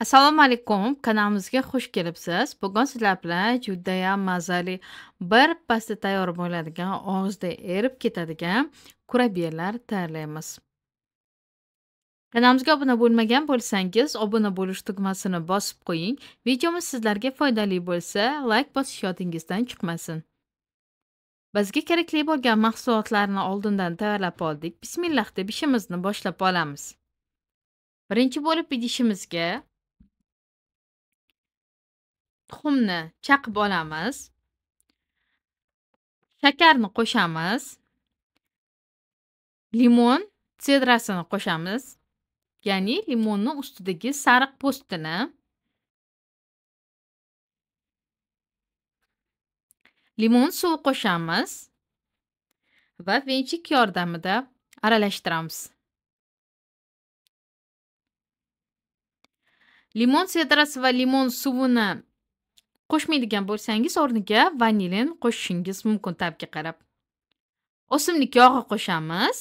Assalomu alaykum, kanalimizga xush kelibsiz. Bugun sizlar bilan judayam mazali, bir pasda tayyor bo'ladigan, og'izda erib ketadigan kurabiyalar tayyorlaymiz. Kanalimizga obuna bo'lmagan bo'lsangiz, obuna bo'lish tugmasini bosib qo'ying. Videomiz sizlarga foydali bo'lsa, like bosish yodingizdan chiqmasin. Bizga kerakli bo'lgan mahsulotlarni oldindan tayyorlab oldik. Bismillah deb ishimizni boshlab olamiz. Birinchi bo'lib idishimizga tuxumni chaqib olamiz. Shakarni qo'shamiz. Limon sedrasini qo'shamiz. Ya'ni limonning ustidagi sariq po'stini. Limon suvi qo'shamiz va venchik yordamida aralashtiramiz. Limon sedrasi va limon suvini qo'shmaydigan bo'lsangiz, o'rniga vanilin qo'shishingiz mumkin ta'bga qarab. O'simlik yog'i qo'shamiz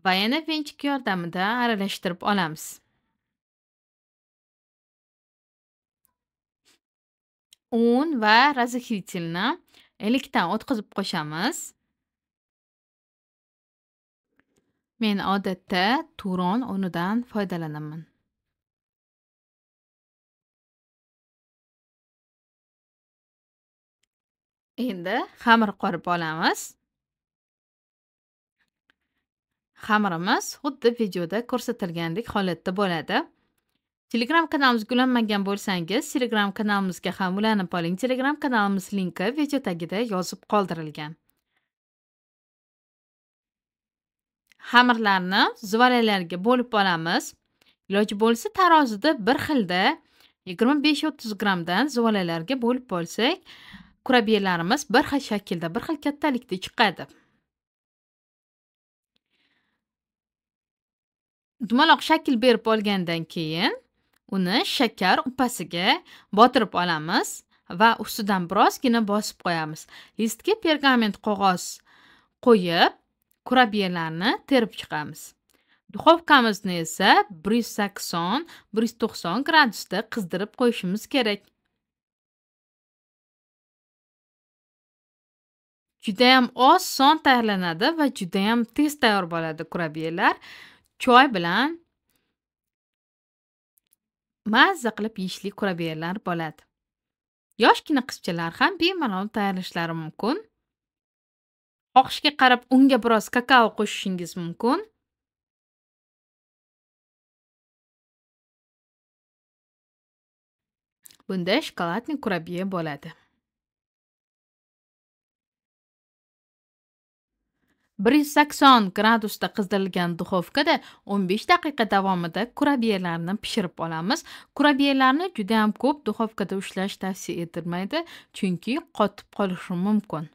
va yana venchik yordamida aralashtirib olamiz. Un va razexritilni elakdan o'tkazib qo'shamiz. Men odatda Turon unidan foydalanaman. Endi xamir qorib olamiz. Xamirimiz xuddi videoda ko'rsatilgandek holatda bo'ladi. Telegram kanalimizga ulanmagan bo'lsangiz, Telegram kanalimizga ham ulanib oling. Telegram kanalimiz linki video tagida yozib qoldirilgan. Xamirlarni zuvalalarga bo'lib olamiz. Iloji bo'lsa tarozida bir xilda 25-30 grammdan zuvalalarga bo'lib olsak, kurabiyalarimiz bir xil shaklda, bir xil kattalikda chiqadi. Dumaloq shakl berib olgandan keyin uni shakar upasiga botirib olamiz va ustidan birozgina bosib qo'yamiz. Listga pergament qog'oz qo'yib, kurabiyalarni terib chiqamiz. Duxovkamizni esa 180-190 gradusda qizdirib qo'yishimiz kerak. Judayam oson tayyorlanadi va judayam tez tayyor bo'ladi kurabiyalar. Choy bilan mazza qilib yeyishli kurabiyalar bo'ladi. Yoshgina qizchalar ham bemalol tayyorlashlari mumkin. Xohishga qarab unga biroz kakao qo'shishingiz mumkin. Bunda shokoladli kurabiya bo'ladi. 180 gradusda qizdirilgan duxovkada 15 daqiqa davomida kurabiyalarni pishirib olamiz. Kurabiyalarni juda ham ko'p duxovkada ushlash tavsiya etilmaydi, chunki qotib qolishi mumkin.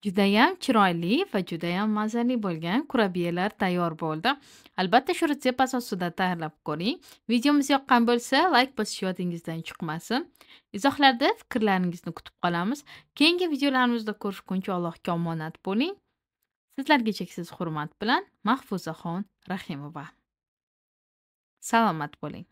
Juda ham chiroyli va juda ham mazali bo'lgan kurabiyalar tayyor bo'ldi. Albatta shu retsept asosida tayyorlab ko'ring. Videomiz yoqqan bo'lsa, like bosish yodingizdan chiqmasin. Izohlarda fikrlaringizni kutib qolamiz. Keyingi videolarimizda ko'rishguncha Allohga omonat bo'ling. Sizlarga cheksiz hurmat bilan Mahfuzaxon Rahimova. Salomat bo'ling.